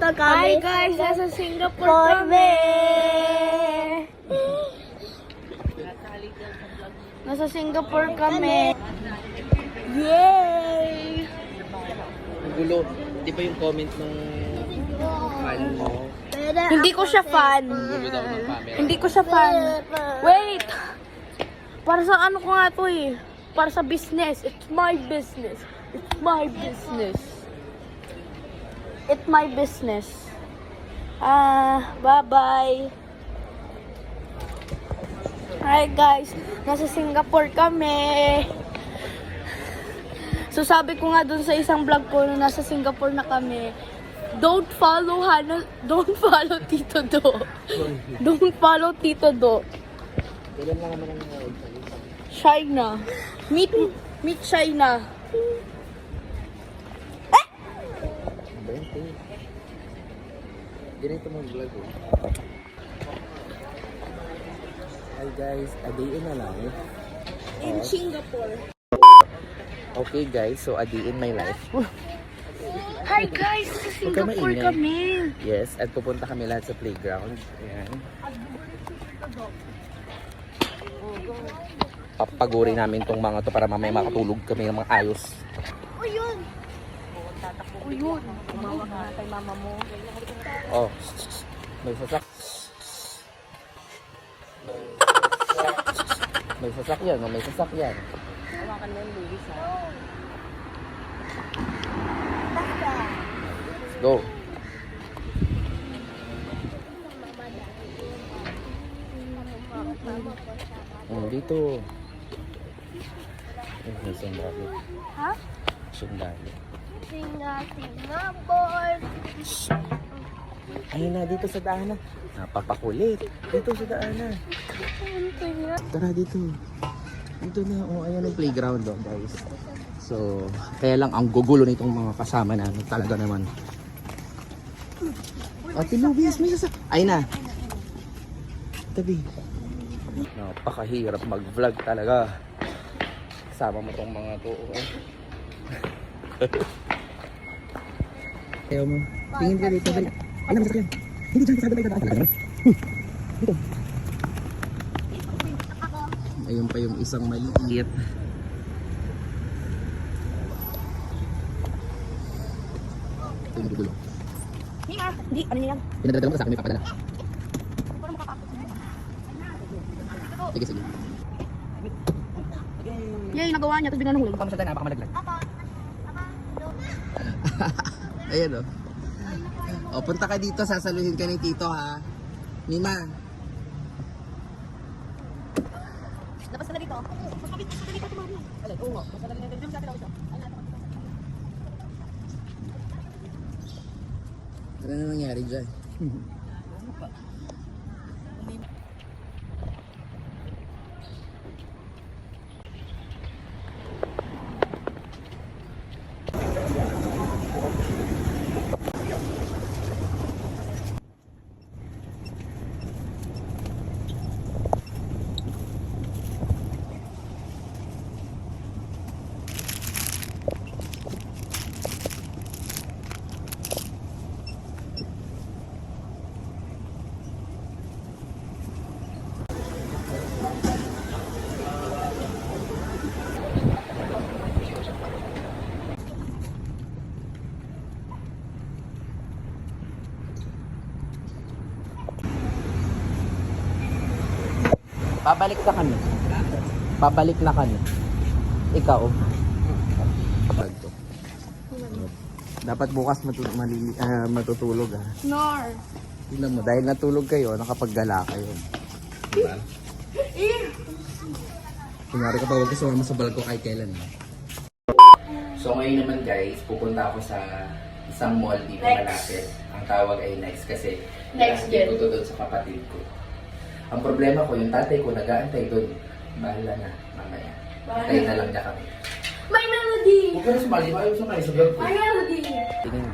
Pupunta kami. Hi guys, nasa Singapore kami. Nasa Singapore kami. Yay! Ang gulo. Di ba yung comment ng fan mo? Hindi ko siya fan. Gulo daw ng camera. Hindi ko siya fan. Wait! Para sa ano ko nga to eh. Para sa business. It's my business. It's my business. It's my business. Bye-bye. Hi guys, nasa Singapore kami. So sabi ko nga dun sa isang vlog ko na nasa Singapore na kami, don't follow Tito Do. Don't follow Tito Do. Kailan lang naman ang China. Meet China. Ganito mag-vlog eh. Hi guys, a day in a life. In Singapore. Okay guys, so a day in my life. Hi guys, sa Huwag ka Singapore maingay. kami. Yes, at pupunta kami lahat sa playground. Ayan. Papaguri namin tong mga to para mamaya makatulog kami ng mga ayos. O yun. O yun. Tumawag ka kay mama mo. Oh, may sasak. May sasakyan, oh, may sasakyan. Hawakan mo yung Luis ha. Let's go. Dito. May sundalo. Ha? Sundalo. Singapore. Ayun na, dito sa daanan. Napapakulit. Dito sa daanan. Tara dito. Dito na. Oh, ayan ang playground oh, guys. So, kaya lang ang gugulo nitong mga kasama namin. Talaga naman. Ate Lubias, may sasak. Ayun na. Tabi. Napakahirap mag-vlog talaga. Kasama mo tong mga to. Oh. Ayaw mo. Tingin ka dito. Dali. Ay, naman sakyan. Hindi dyan. Kasama tayo. Dito. Ayun pa yung isang maliit. Ito yung gugulo. Hindi, ano nilang? Pinadala mo sa akin, may papadala. Sige, sige. Yay, nagawa niya. Tapos binanahulog. Baka masyadaan, baka malaglag. Ayan o. O, punta ka dito, sasaluhin ka ni Tito ha. Mima. Labas ka na dito. Mas mabit ka dito, tumami. Alay, oo nga. Mas madali na dito. Sa atin ako. Ano na nangyari dyan? Babalik na kami. Babalik na kami. Ikaw. Dapat bukas matutulog ha. Nor. Tingnan mo, dahil natulog kayo, nakapaggala kayo. Diba? Kunyari ka pa huwag ka sumama sa balko kahit kailan. So ngayon naman guys, pupunta ako sa isang mall dito malapit. Ang tawag ay Next kasi Next ko to doon sa kapatid ko. Ang problema ko, yung tatay ko nag-aantay doon. Bahala na, mamaya. Antay na lang niya kami. May melody! Huwag ka na sumali, ayaw sumali sa vlog ko. May melody! Tingnan.